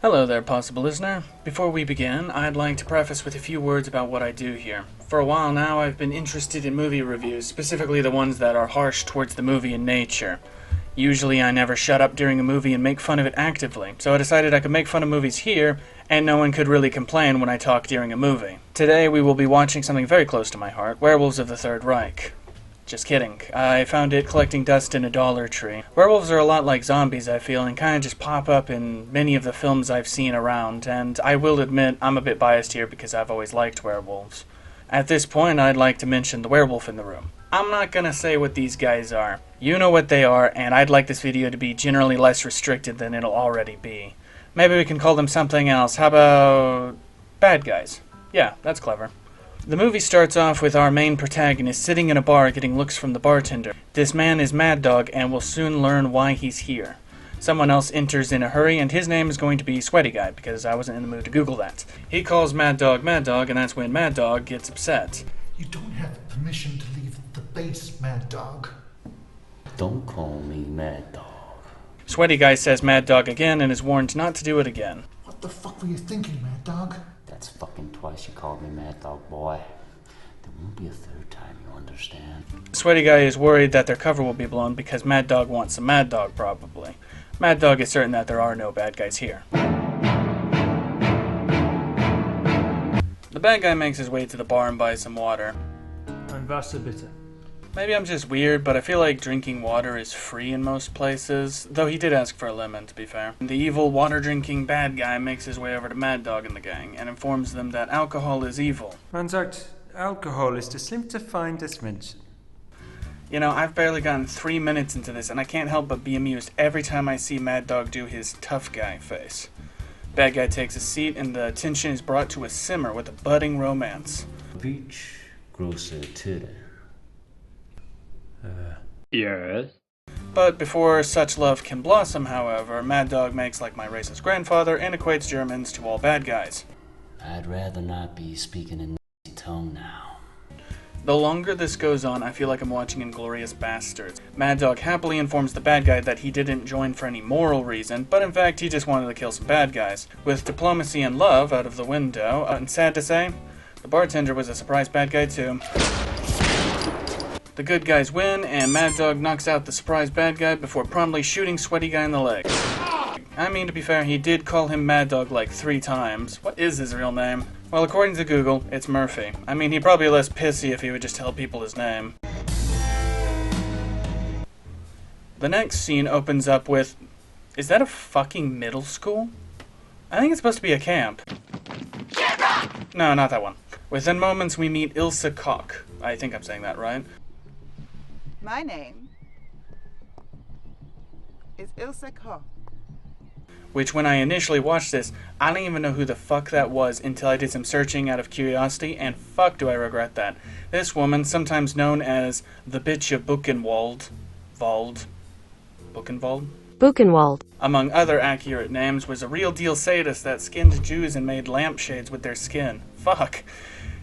Hello there, possible listener. Before we begin, I'd like to preface with a few words about what I do here. For a while now, I've been interested in movie reviews, specifically the ones that are harsh towards the movie in nature. Usually I never shut up during a movie and make fun of it actively, so I decided I could make fun of movies here, and no one could really complain when I talk during a movie. Today we will be watching something very close to my heart, Werewolves of the Third Reich. Just kidding. I found it collecting dust in a Dollar Tree. Werewolves are a lot like zombies, I feel, and kind of just pop up in many of the films I've seen around, and I will admit I'm a bit biased here because I've always liked werewolves. At this point, I'd like to mention the werewolf in the room. I'm not gonna say what these guys are. You know what they are, and I'd like this video to be generally less restricted than it'll already be. Maybe we can call them something else. How about bad guys? Yeah, that's clever. The movie starts off with our main protagonist sitting in a bar getting looks from the bartender. This man is Mad Dog and will soon learn why he's here. Someone else enters in a hurry and his name is going to be Sweaty Guy because I wasn't in the mood to Google that. He calls Mad Dog, and that's when Mad Dog gets upset. You don't have permission to leave the base, Mad Dog. Don't call me Mad Dog. Sweaty Guy says Mad Dog again and is warned not to do it again. What the fuck were you thinking, Mad Dog? That's fucking twice you called me Mad Dog, boy. There won't be a third time, you understand? Sweaty Guy is worried that their cover will be blown because Mad Dog wants some Mad Dog, probably. Mad Dog is certain that there are no bad guys here. The bad guy makes his way to the bar and buys some water. Ein Wasser bitte. Maybe I'm just weird, but I feel like drinking water is free in most places, though he did ask for a lemon, to be fair. The evil, water-drinking bad guy makes his way over to Mad Dog and the gang, and informs them that alcohol is evil. Man sagt, Alkohol ist das schlimmste Feind des Menschen. You know, I've barely gotten 3 minutes into this, and I can't help but be amused every time I see Mad Dog do his tough guy face. Bad guy takes a seat, and the tension is brought to a simmer with a budding romance. Peach, große Titte. Yes? But before such love can blossom, however, Mad Dog makes like my racist grandfather and equates Germans to all bad guys. I'd rather not be speaking in Nazi tongue now. The longer this goes on, I feel like I'm watching Inglourious Bastards. Mad Dog happily informs the bad guy that he didn't join for any moral reason, but in fact he just wanted to kill some bad guys. With diplomacy and love out of the window, and sad to say, the bartender was a surprise bad guy too. The good guys win, and Mad Dog knocks out the surprise bad guy before promptly shooting Sweaty Guy in the leg. I mean, to be fair, he did call him Mad Dog like 3 times. What is his real name? Well, according to Google, it's Murphy. I mean, he'd probably be less pissy if he would just tell people his name. The next scene opens up with... Is that a fucking middle school? I think it's supposed to be a camp. No, not that one. Within moments, we meet Ilse Koch. I think I'm saying that right. My name is Ilse Koch. Which, when I initially watched this, I didn't even know who the fuck that was until I did some searching out of curiosity, and fuck do I regret that. This woman, sometimes known as the bitch of Buchenwald, Buchenwald, among other accurate names, was a real deal sadist that skinned Jews and made lampshades with their skin. Fuck.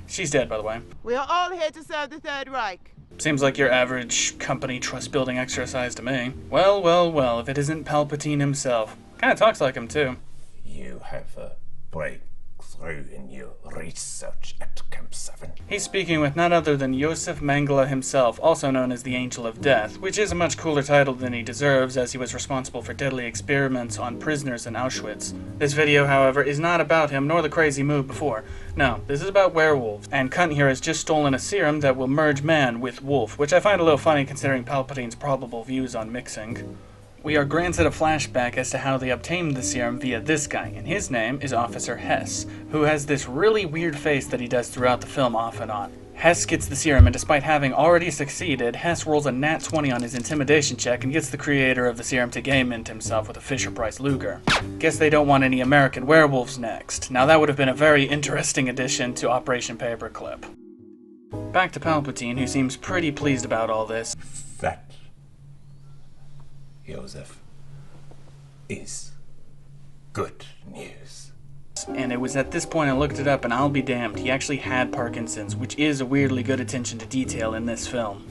She's dead, by the way. We are all here to serve the Third Reich. Seems like your average company trust-building exercise to me. Well, if it isn't Palpatine himself. Kinda talks like him, too. You have a breakthrough in your research at Camp 7. He's speaking with none other than Josef Mengele himself, also known as the Angel of Death, which is a much cooler title than he deserves, as he was responsible for deadly experiments on prisoners in Auschwitz. This video, however, is not about him, nor the crazy move before. No, this is about werewolves, and Cunt here has just stolen a serum that will merge man with wolf, which I find a little funny considering Palpatine's probable views on mixing. We are granted a flashback as to how they obtained the serum via this guy, and his name is Officer Hess, who has this really weird face that he does throughout the film off and on. Hess gets the serum, and despite having already succeeded, Hess rolls a nat 20 on his intimidation check and gets the creator of the serum to game mint himself with a Fisher-Price Luger. Guess they don't want any American werewolves next. Now that would have been a very interesting addition to Operation Paperclip. Back to Palpatine, who seems pretty pleased about all this. That, Joseph, is good news. And it was at this point I looked it up, and I'll be damned, he actually had Parkinson's, which is a weirdly good attention to detail in this film.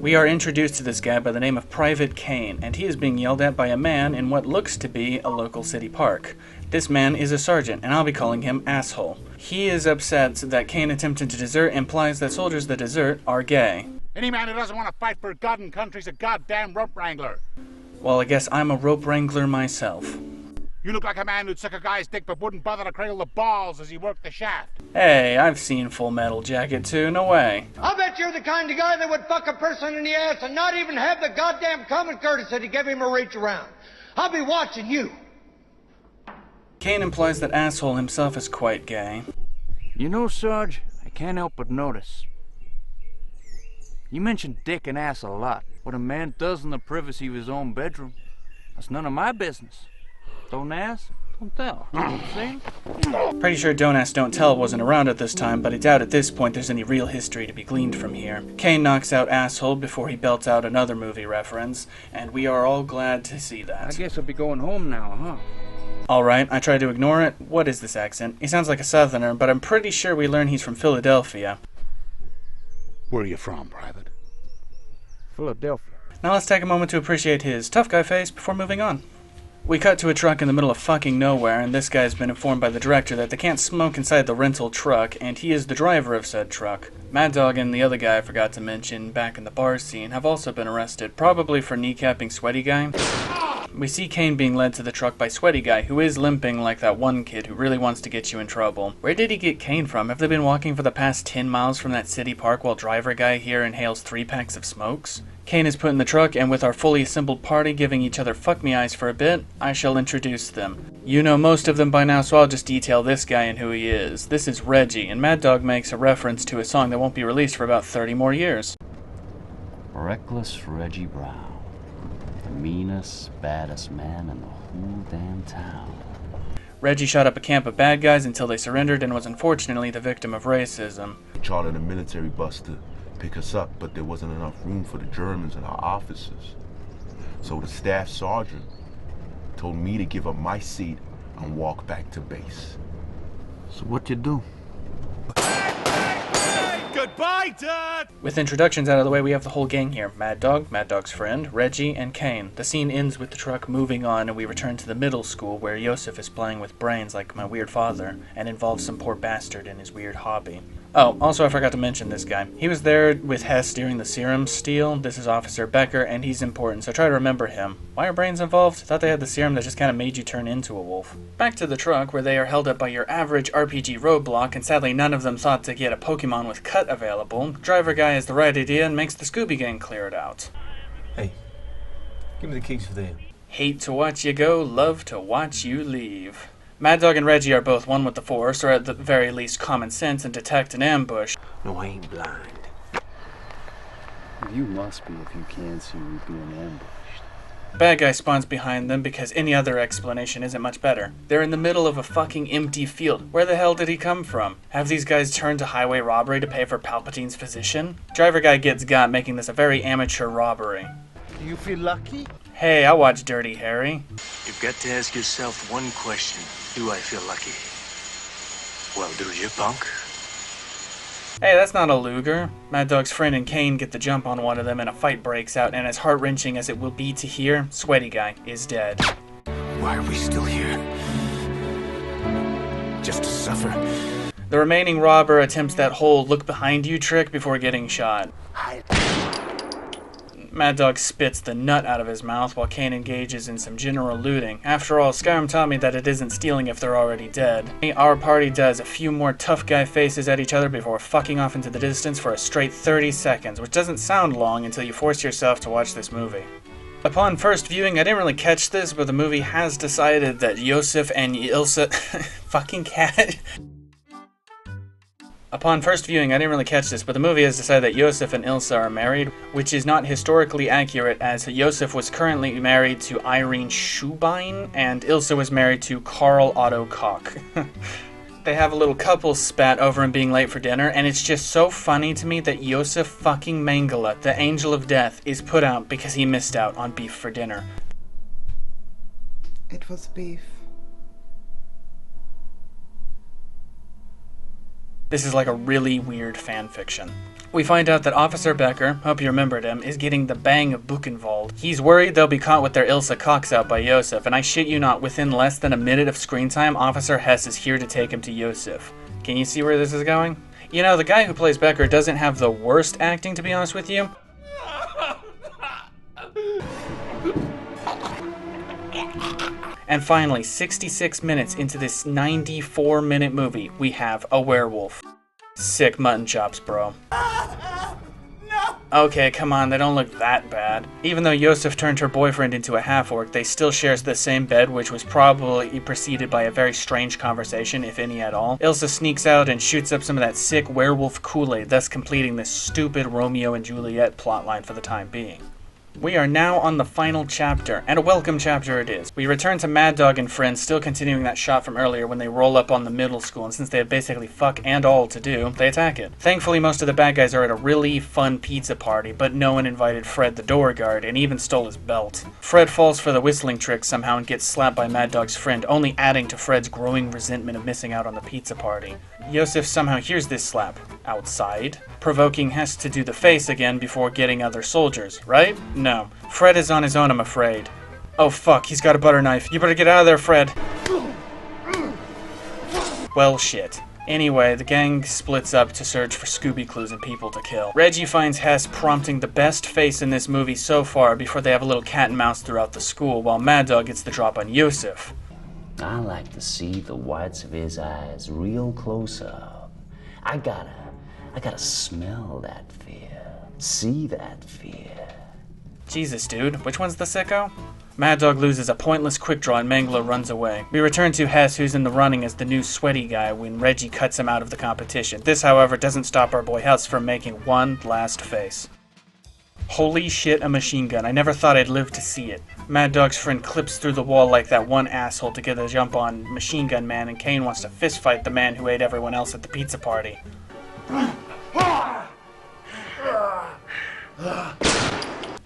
We are introduced to this guy by the name of Private Kane, and he is being yelled at by a man in what looks to be a local city park. This man is a sergeant, and I'll be calling him Asshole. He is upset that Kane attempting to desert implies that soldiers that desert are gay. Any man who doesn't want to fight for God and country's a goddamn rope wrangler. Well, I guess I'm a rope wrangler myself. You look like a man who'd suck a guy's dick but wouldn't bother to cradle the balls as he worked the shaft. Hey, I've seen Full Metal Jacket too, no way. I'll bet you're the kind of guy that would fuck a person in the ass and not even have the goddamn common courtesy to give him a reach around. I'll be watching you. Kane implies that Asshole himself is quite gay. You know, Sarge, I can't help but notice. You mention dick and ass a lot. What a man does in the privacy of his own bedroom, that's none of my business. Don't ask, don't tell. You know what I'm saying? Pretty sure Don't Ask, Don't Tell wasn't around at this time, but I doubt at this point there's any real history to be gleaned from here. Kane knocks out Asshole before he belts out another movie reference, and we are all glad to see that. I guess I'll be going home now, huh? Alright, I tried to ignore it. What is this accent? He sounds like a southerner, but I'm pretty sure we learn he's from Philadelphia. Where are you from, Private? Philadelphia. Now let's take a moment to appreciate his tough guy face before moving on. We cut to a truck in the middle of fucking nowhere, and this guy's been informed by the director that they can't smoke inside the rental truck, and he is the driver of said truck. Mad Dog and the other guy I forgot to mention back in the bar scene have also been arrested, probably for kneecapping Sweaty Guy. We see Kane being led to the truck by Sweaty Guy, who is limping like that one kid who really wants to get you in trouble. Where did he get Kane from? Have they been walking for the past 10 miles from that city park while driver guy here inhales 3 packs of smokes? Kane is put in the truck, and with our fully assembled party giving each other fuck me eyes for a bit, I shall introduce them. You know most of them by now, so I'll just detail this guy and who he is. This is Reggie, and Mad Dog makes a reference to a song that won't be released for about 30 more years. Reckless Reggie Brown, the meanest, baddest man in the whole damn town. Reggie shot up a camp of bad guys until they surrendered and was unfortunately the victim of racism. We chartered a military bus to pick us up, but there wasn't enough room for the Germans and our officers. So the staff sergeant told me to give up my seat and walk back to base. So what you do? Goodbye, Dad! With introductions out of the way, we have the whole gang here. Mad Dog, Mad Dog's friend, Reggie, and Kane. The scene ends with the truck moving on, and we return to the middle school where Yosef is playing with brains like my weird father, and involves some poor bastard in his weird hobby. Oh, also I forgot to mention this guy. He was there with Hess during the serum steal. This is Officer Becker, and he's important, so try to remember him. Why are brains involved? Thought they had the serum that just kind of made you turn into a wolf. Back to the truck, where they are held up by your average RPG roadblock, and sadly none of them thought to get a Pokemon with cut available. Driver guy has the right idea and makes the Scooby Gang clear it out. Hey, give me the keys for them. Hate to watch you go, love to watch you leave. Mad Dog and Reggie are both one with the Force, or at the very least common sense, and detect an ambush. No, I ain't blind. You must be if you can't see me being ambushed. Bad guy spawns behind them because any other explanation isn't much better. They're in the middle of a fucking empty field. Where the hell did he come from? Have these guys turned to highway robbery to pay for Palpatine's physician? Driver guy gets got, making this a very amateur robbery. Do you feel lucky? Hey, I watch Dirty Harry. You've got to ask yourself one question. Do I feel lucky? Well, do you, punk? Hey, that's not a Luger. Mad Dog's friend and Kane get the jump on one of them and a fight breaks out, and as heart-wrenching as it will be to hear, Sweaty Guy is dead. Why are we still here? Just to suffer? The remaining robber attempts that whole look behind you trick before getting shot. Mad Dog spits the nut out of his mouth while Kane engages in some general looting. After all, Skyrim taught me that it isn't stealing if they're already dead. Our party does a few more tough guy faces at each other before fucking off into the distance for a straight 30 seconds, which doesn't sound long until you force yourself to watch this movie. Upon first viewing, I didn't really catch this, but the movie has decided that Yosef and Ilsa... fucking cat... Upon first viewing, I didn't really catch this, but the movie has decided that Yosef and Ilsa are married, which is not historically accurate, as Yosef was currently married to Irene Schubein, and Ilsa was married to Karl Otto Koch. They have a little couple spat over him being late for dinner, and it's just so funny to me that Yosef fucking Mengele, the Angel of Death, is put out because he missed out on beef for dinner. It was beef. This is like a really weird fan fiction. We find out that Officer Becker, hope you remembered him, is getting the bang of Buchenwald. He's worried they'll be caught with their Ilsa cocks out by Yosef, and I shit you not, within less than a minute of screen time, Officer Hess is here to take him to Yosef. Can you see where this is going? You know, the guy who plays Becker doesn't have the worst acting, to be honest with you. And finally, 66 minutes into this 94-minute movie, we have a werewolf. Sick mutton chops, bro. Okay, come on, they don't look that bad. Even though Yosef turned her boyfriend into a half-orc, they still share the same bed, which was probably preceded by a very strange conversation, if any at all. Ilsa sneaks out and shoots up some of that sick werewolf Kool-Aid, thus completing this stupid Romeo and Juliet plotline for the time being. We are now on the final chapter, and a welcome chapter it is. We return to Mad Dog and friends, still continuing that shot from earlier when they roll up on the middle school, and since they have basically fuck and all to do, they attack it. Thankfully, most of the bad guys are at a really fun pizza party, but no one invited Fred the door guard, and even stole his belt. Fred falls for the whistling trick somehow and gets slapped by Mad Dog's friend, only adding to Fred's growing resentment of missing out on the pizza party. Yosef somehow hears this slap, outside, provoking Hess to do the face again before getting other soldiers, right? No. Fred is on his own, I'm afraid. Oh fuck, he's got a butter knife. You better get out of there, Fred. Well, shit. Anyway, the gang splits up to search for Scooby clues and people to kill. Reggie finds Hess prompting the best face in this movie so far before they have a little cat and mouse throughout the school, while Mad Dog gets the drop on Yosef. I like to see the whites of his eyes real close up. I gotta smell that fear. See that fear. Jesus, dude, which one's the sicko? Mad Dog loses a pointless quick draw and Mangler runs away. We return to Hess, who's in the running as the new sweaty guy when Reggie cuts him out of the competition. This, however, doesn't stop our boy Hess from making one last face. Holy shit, a machine gun. I never thought I'd live to see it. Mad Dog's friend clips through the wall like that one asshole to get a jump on Machine Gun Man, and Kane wants to fistfight the man who ate everyone else at the pizza party.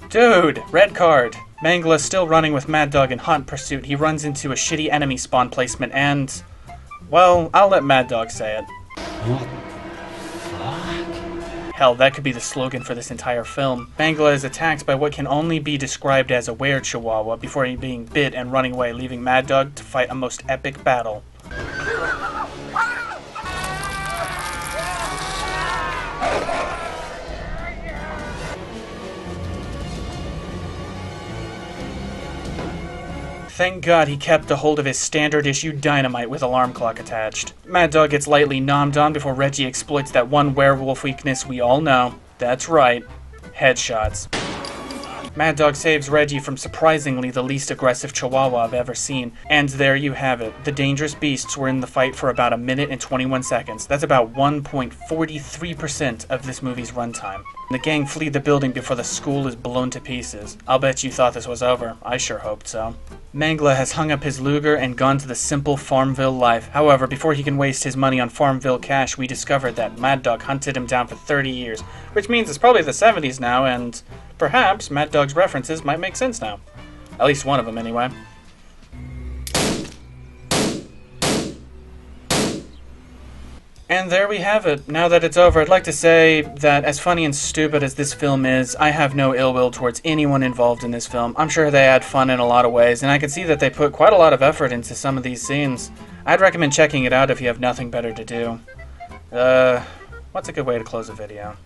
Dude, red card. Mangla's still running with Mad Dog in hot pursuit. He runs into a shitty enemy spawn placement and... well, I'll let Mad Dog say it. Hell, that could be the slogan for this entire film. Mangla is attacked by what can only be described as a were-chihuahua before being bit and running away, leaving Mad Dog to fight a most epic battle. Thank God he kept a hold of his standard-issue dynamite with alarm clock attached. Mad Dog gets lightly nommed on before Reggie exploits that one werewolf weakness we all know. That's right, headshots. Mad Dog saves Reggie from surprisingly the least aggressive chihuahua I've ever seen. And there you have it. The dangerous beasts were in the fight for about 1 minute and 21 seconds. That's about 1.43% of this movie's runtime. The gang flee the building before the school is blown to pieces. I'll bet you thought this was over. I sure hoped so. Mangla has hung up his Luger and gone to the simple Farmville life. However, before he can waste his money on Farmville cash, we discovered that Mad Dog hunted him down for 30 years, which means it's probably the 70s now, and perhaps Mad Dog's references might make sense now. At least one of them, anyway. And there we have it. Now that it's over, I'd like to say that as funny and stupid as this film is, I have no ill will towards anyone involved in this film. I'm sure they had fun in a lot of ways, and I can see that they put quite a lot of effort into some of these scenes. I'd recommend checking it out if you have nothing better to do. What's a good way to close a video?